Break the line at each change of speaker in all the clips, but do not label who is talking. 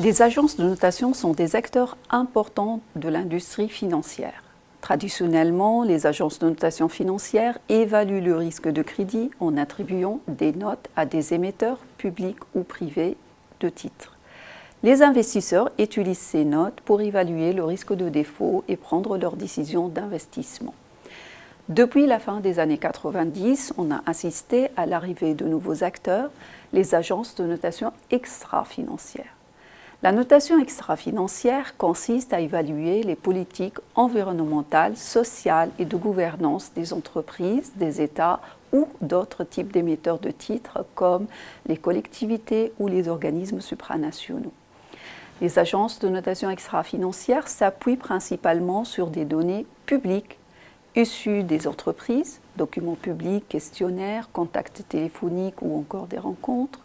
Les agences de notation sont des acteurs importants de l'industrie financière. Traditionnellement, les agences de notation financière évaluent le risque de crédit en attribuant des notes à des émetteurs publics ou privés de titres. Les investisseurs utilisent ces notes pour évaluer le risque de défaut et prendre leurs décisions d'investissement. Depuis la fin des années 90, on a assisté à l'arrivée de nouveaux acteurs, les agences de notation extra-financières. La notation extra-financière consiste à évaluer les politiques environnementales, sociales et de gouvernance des entreprises, des États ou d'autres types d'émetteurs de titres comme les collectivités ou les organismes supranationaux. Les agences de notation extra-financière s'appuient principalement sur des données publiques issues des entreprises, documents publics, questionnaires, contacts téléphoniques ou encore des rencontres,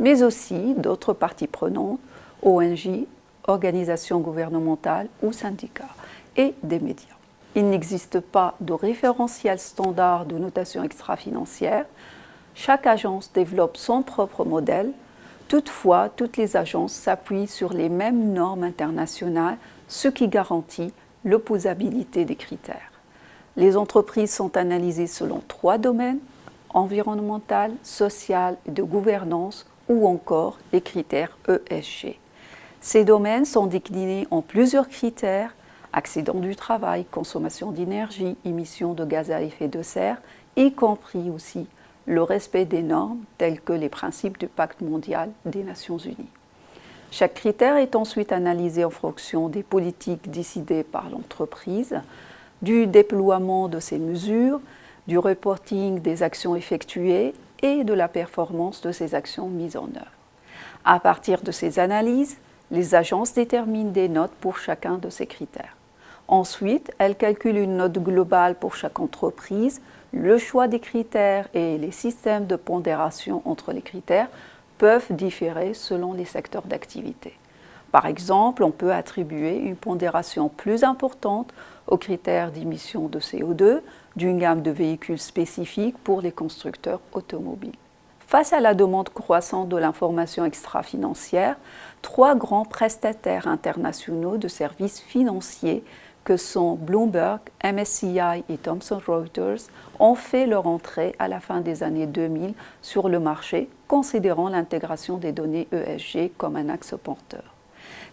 mais aussi d'autres parties prenantes, ONG, organisations gouvernementales ou syndicats, et des médias. Il n'existe pas de référentiel standard de notation extra-financière. Chaque agence développe son propre modèle. Toutefois, toutes les agences s'appuient sur les mêmes normes internationales, ce qui garantit l'opposabilité des critères. Les entreprises sont analysées selon 3 domaines, environnemental, social et de gouvernance, ou encore les critères ESG. Ces domaines sont déclinés en plusieurs critères: accidents du travail, consommation d'énergie, émissions de gaz à effet de serre, y compris aussi le respect des normes telles que les principes du Pacte mondial des Nations unies. Chaque critère est ensuite analysé en fonction des politiques décidées par l'entreprise, du déploiement de ces mesures, du reporting des actions effectuées et de la performance de ces actions mises en œuvre. À partir de ces analyses, les agences déterminent des notes pour chacun de ces critères. Ensuite, elles calculent une note globale pour chaque entreprise. Le choix des critères et les systèmes de pondération entre les critères peuvent différer selon les secteurs d'activité. Par exemple, on peut attribuer une pondération plus importante aux critères d'émission de CO2 d'une gamme de véhicules spécifiques pour les constructeurs automobiles. Face à la demande croissante de l'information extra-financière, 3 grands prestataires internationaux de services financiers que sont Bloomberg, MSCI et Thomson Reuters ont fait leur entrée à la fin des années 2000 sur le marché, considérant l'intégration des données ESG comme un axe porteur.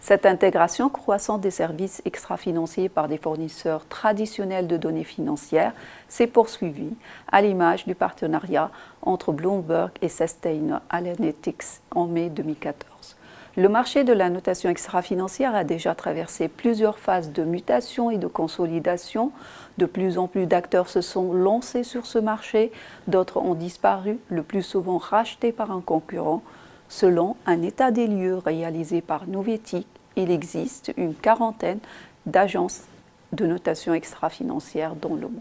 Cette intégration croissante des services extra-financiers par des fournisseurs traditionnels de données financières s'est poursuivie à l'image du partenariat entre Bloomberg et Sustainalytics en mai 2014. Le marché de la notation extra-financière a déjà traversé plusieurs phases de mutation et de consolidation. De plus en plus d'acteurs se sont lancés sur ce marché, d'autres ont disparu, le plus souvent rachetés par un concurrent. Selon un état des lieux réalisé par Novetic, il existe une 40aine d'agences de notation extra-financière dans le monde.